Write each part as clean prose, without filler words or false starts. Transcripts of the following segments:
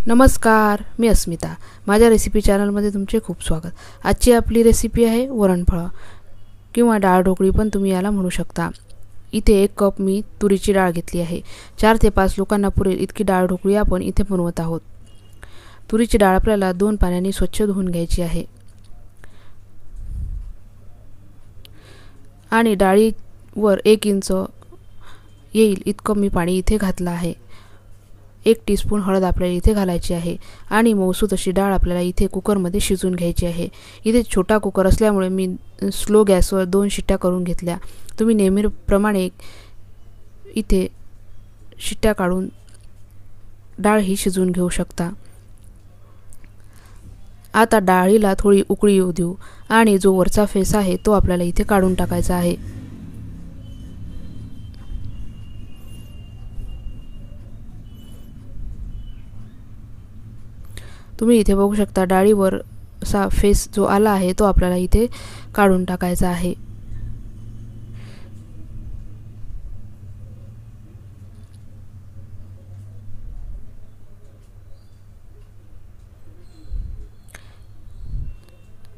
नमस्कार, मी अस्मिता. माझ्या रेसिपी चॅनलमध्ये तुमचे खूप स्वागत. आजची आपली रेसिपी आहे वरणफळं किंवा डाळ ढोकळी पण तुम्ही याला म्हणू शकता. इथे 1 कप मी तुरीची डाळ घेतली आहे. 4 ते 5 लोकांना पुरेल इतकी डाळ ढोकळी आपण इथे बनवत आहोत. तुरीची डाळ आपल्याला 2 पाण्याने स्वच्छ धुवून घ्यायची आहे आणि डाळीवर 1 इंच येईल इतकं मी पाणी इथे घातलं आहे. 1 टीस्पून हळद आपल्याला इथे घालायची आहे आणि मऊसूत अशी डाळ आपल्याला इथे कुकरमध्ये शिजवून घ्यायची आहे. इथे छोटा कुकर असल्यामुळे मी स्लो गॅसवर 2 शिट्ट्या करून घेतल्या. तुम्ही नेहमीप्रमाणे इथे शिट्ट्या काढून डाळ ही शिजवून घेऊ शकता. आता डाळीला थोडी उकळी येऊ देऊ आणि जो वरचा फेस आहे तो आपल्याला इथे काढून टाकायचा आहे. तुम्ही इथे बघू शकता डाळीवर असा फेस जो आला आहे तो आपल्याला इथे काढून टाकायचा आहे.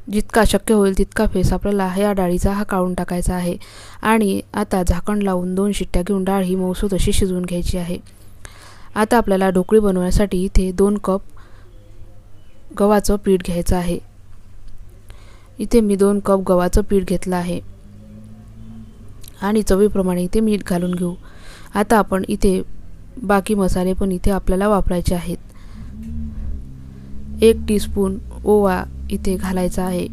जितका शक्य होईल तितका फेस आपल्याला या डाळीचा काढून टाकायचा आहे आणि आता झाकण लावून 2 शिट्ट्या घेऊन डाळ ही मऊसूत अशी शिजवून घ्यायची आहे. आता आपल्याला ढोकळी बनवण्यासाठी इथे 2 कप गव्हाचं पीठ घ्यायचं आहे. इथे मी 2 कप गव्हाचं पीठ घेतलं आहे आणि चवीप्रमाणे इथे मीठ घालून घेऊ. आता आपण इथे बाकी मसाले पण इथे आपल्याला वापरायचे आहेत. 1 टीस्पून ओवा इथे घालायचा आहे.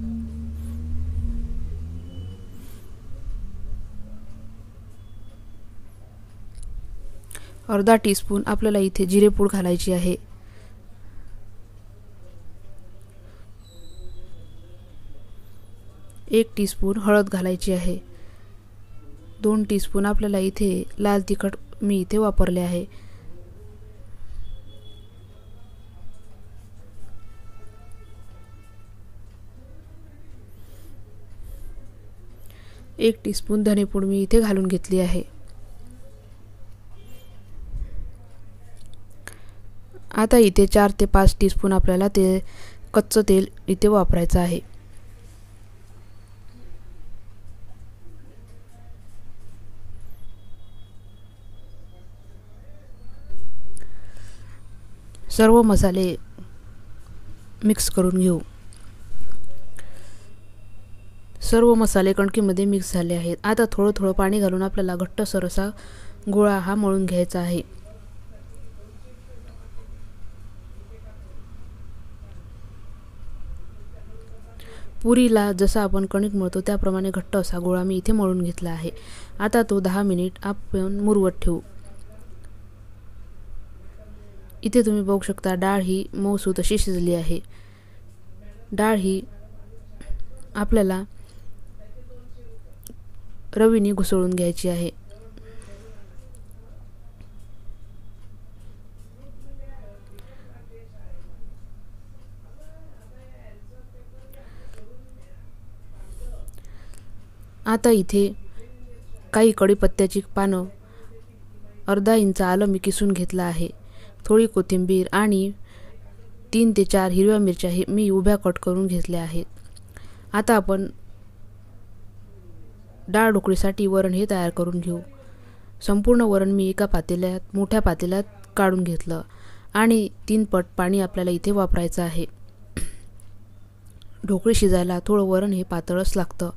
अर्धा टीस्पून आपल्याला इथे जिरेपूड घालायची आहे. 1 टीस्पून हळद घालायची आहे. 2 टीस्पून आपल्याला इथे लाल तिखट मी इथे वापरले आहे. एक टीस्पून धनेपूड मी इथे घालून घेतली आहे. आता इथे 4 ते 5 टीस्पून आपल्याला कच्चं तेल इथे वापरायचं आहे. सर्व मसाले मिक्स करून घेऊ. सर्व मसाले कणकीमध्ये मिक्स झाले आहेत. आता थोडं थोडं पाणी घालून आपल्याला घट्टसर असा गोळा हा मळून घ्यायचा आहे. पुरीला जसा आपण कणिक मळतो त्याप्रमाणे घट्ट असा गोळा मी इथे मळून घेतला आहे. आता तो 10 मिनिट आपण मुरवत ठेवू. इथे तुम्ही बघू शकता डाळ ही मऊसूत अशी शिजली आहे. डाळ ही आपल्याला रवीने घुसळून घ्यायची आहे. आता इथे काही कढीपत्त्याची पानं, अर्धा इंच आलं मी किसून घेतलं आहे. थोडी कोथिंबीर आणि 3 ते 4 हिरव्या मिरच्या मी उभ्या कट करून घेतल्या आहेत. आता आपण डाळ ढोकळीसाठी वरण हे तयार करून घेऊ. संपूर्ण वरण मी एका पातेल्यात मोठ्या पातेल्यात काढून घेतलं आणि 3 पट पाणी आपल्याला इथे वापरायचं आहे. ढोकळी शिजायला थोडं वरण हे पातळच लागतं.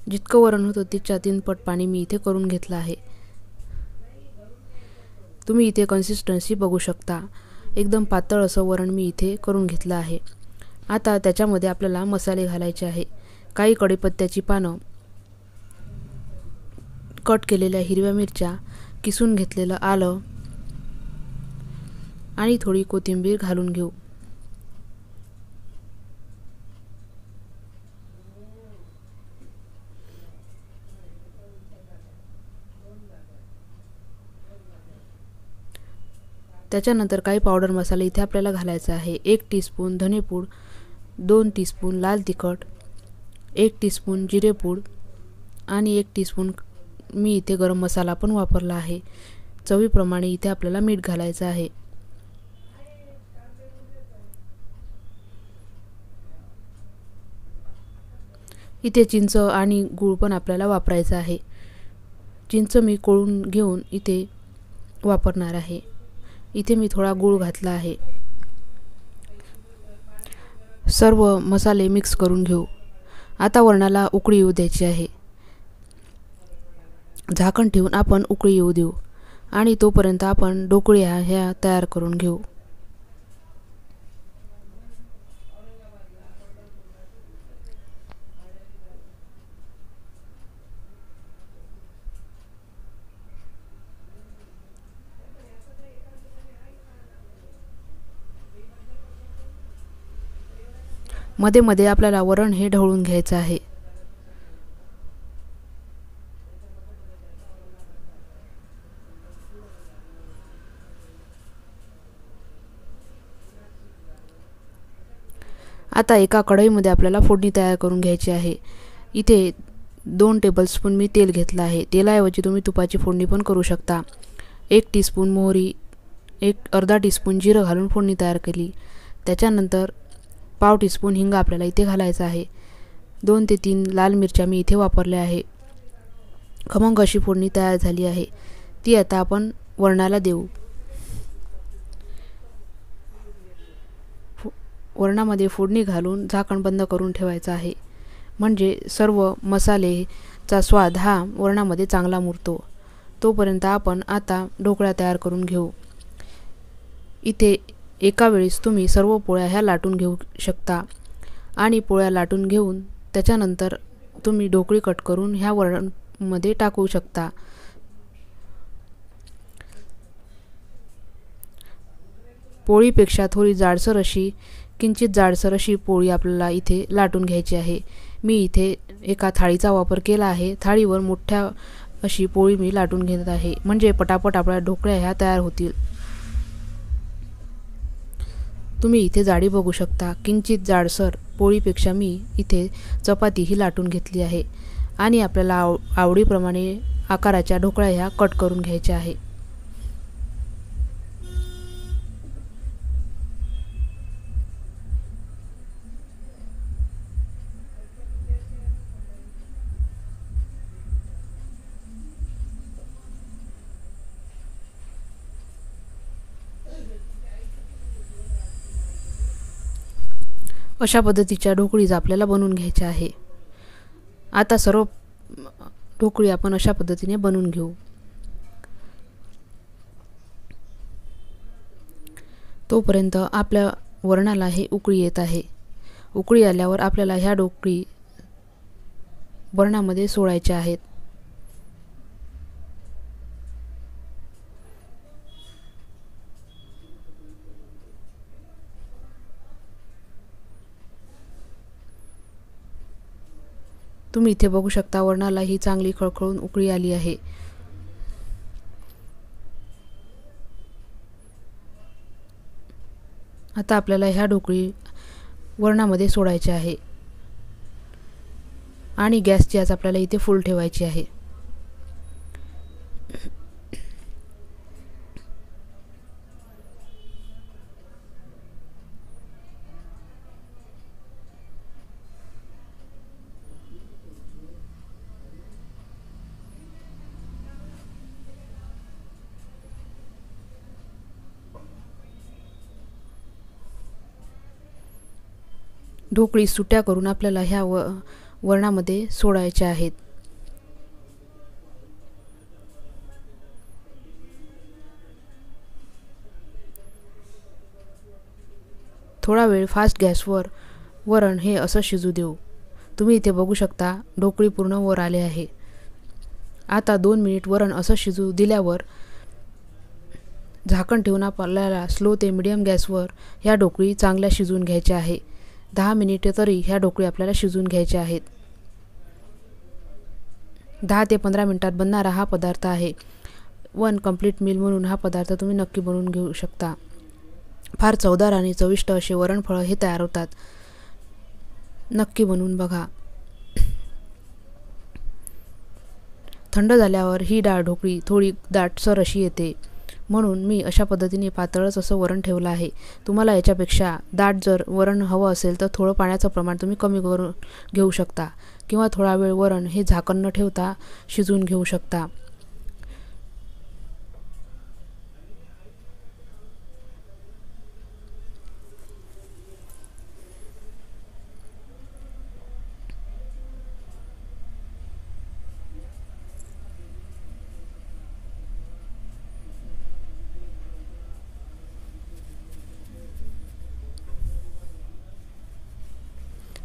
जितकं वरण होतं तिच्या 3 पट पाणी मी इथे करून घेतलं आहे. तुम्ही इथे कन्सिस्टन्सी बघू शकता. एकदम पातळ असं वरण मी इथे करून घेतलं आहे. आता त्याच्यामध्ये आपल्याला मसाले घालायचे आहे. काही कढीपत्त्याची पानं, कट केलेल्या हिरव्या मिरच्या, किसून घेतलेलं आलं आणि थोडी कोथिंबीर घालून घेऊ. त्याच्यानंतर काही पावडर मसाले इथे आपल्याला घालायचा आहे. 1 टीस्पून धनेपूड, 2 टीस्पून लाल तिखट, 1 टीस्पून जिरेपूड आणि 1 टीस्पून मी इथे गरम मसाला पण वापरला आहे। चवीप्रमाणे इथे आपल्याला मीठ घालायचं आहे। इथे चिंच आणि गूळ पण आपल्याला वापरायचा आहे। चिंच मी कोळून घेऊन इथे वापरणार आहे। इथे मी थोडा गूळ घातला आहे। सर्व मसाले मिक्स करून घेऊ। आता वरणाला उकळी येऊ द्यायची आहे। झाकण ठेवून आपण उकळी येऊ देऊ आणि तोपर्यंत आपण ढोकळ्या ह्या तयार करून घेऊ। मध्ये मध्ये आपल्याला वरण हे ढवळून घ्यायचं आहे। आता एका कढईमध्ये आपल्याला फोडणी तयार करून घ्यायची आहे। इथे 2 टेबलस्पून मी तेल घेतलं आहे। तेलाऐवजी तुम्ही तुपाची फोडणी पण करू शकता। 1 टीस्पून मोहरी, अर्धा टीस्पून जिरं घालून फोडणी तयार केली। त्याच्यानंतर पाव टीस्पून हिंग आपल्याला इथे घालायचा आहे। 2 ते 3 लाल मिरच्या मी इथे वापरल्या आहे। खमंग अशी फोडणी तयार झाली आहे। ती आता आपण वरणाला देऊ। वरणामध्ये फोडणी घालून झाकण बंद करून ठेवायचं आहे, म्हणजे सर्व मसालेचा स्वाद हा वरणामध्ये चांगला मुरतो। तोपर्यंत आपण आता ढोकळा तयार करून घेऊ। इथे एका वेळेस तुम्ही सर्व पोळ्या ह्या लाटून घेऊ शकता आणि पोळ्या लाटून घेऊन त्याच्यानंतर तुम्ही ढोकळी कट करून ह्या वरणामध्ये टाकू शकता। पोळीपेक्षा थोडी जाडसर अशी किंचित जाडसर अशी पोळी आपल्याला इथे लाटून घ्यायची आहे। मी इथे एका थाळीचा वापर केला आहे। थाळीवर मोठ्या अशी पोळी मी लाटून घेत आहे, म्हणजे पटापट आपल्या ढोकळ्या ह्या तयार होतील। तुम्ही इथे जाडी बघू शकता। किंचित जाडसर पोळीपेक्षा मी इथे चपाती ही लाटून घेतली आहे आणि आपल्याला आवडीप्रमाणे आकाराच्या ढोकळ्या ह्या कट करून घ्यायच्या आहे। अशा पद्धतीच्या ढोकळीज आपल्याला बनवून घ्यायच्या आहे। आता सर्व ढोकळी आपण अशा पद्धतीने बनवून घेऊ। तोपर्यंत आपल्या वरणाला हे उकळी येत आहे। उकळी आल्यावर आपल्याला ह्या ढोकळी वरणामध्ये सोडायच्या आहेत। तुम्ही इथे बघू शकता वरणाला ही चांगली खळखळून उकळी आली आहे। आता आपल्याला ह्या ढोकळी वरणामध्ये सोडायच्या आहे आणि गॅसची आच आपल्याला इथे फुल ठेवायची आहे। ढोकळी सुट्या करून आपल्याला ह्या वरणामध्ये सोडायच्या आहेत। थोडा वेळ फास्ट गॅसवर वरण हे असं शिजू देऊ। तुम्ही इथे बघू शकता ढोकळी पूर्ण वर आले आहे। आता 2 मिनिट वरण असं शिजू दिल्यावर झाकण ठेवून आपल्याला स्लो ते मीडियम गॅसवर ह्या ढोकळी चांगल्या शिजवून घ्यायच्या आहे। 10 मिनिटे तरी ह्या ढोकळी आपल्याला शिजवून घ्यायच्या आहेत। 10 ते 15 मिनिटात बनणारा हा पदार्थ आहे। 1 कंप्लीट मील म्हणून हा पदार्थ तुम्ही नक्की बनवून घेऊ शकता। फार चवदार आणि चविष्ट असे वरणफळ हे तयार होतात। नक्की बनवून बघा। थंड झाल्यावर ही डाळ ढोकळी थोडी दाटसर अशी येते, म्हणून मी अशा पद्धतीने पातळच असं वरण ठेवलं आहे. तुम्हाला याच्यापेक्षा दाट जर वरण हवं असेल तर थोडं पाण्याचं प्रमाण तुम्ही कमी करून घेऊ शकता किंवा थोडा वेळ वरण हे झाकण न ठेवता शिजवून घेऊ शकता.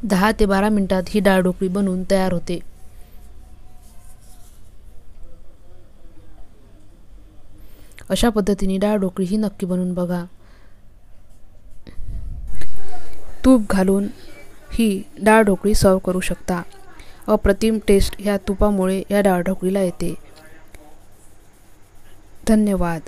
दहा ते 12 मिनिटात ही डाळ ढोकळी बनवून तयार होते. अशा पद्धतीने डाळ ढोकळी ही नक्की बनवून बघा. तूप घालून ही डाळ ढोकळी सर्व करू शकता. अप्रतिम टेस्ट ह्या तुपामुळे या डाळ ढोकळीला येते. धन्यवाद.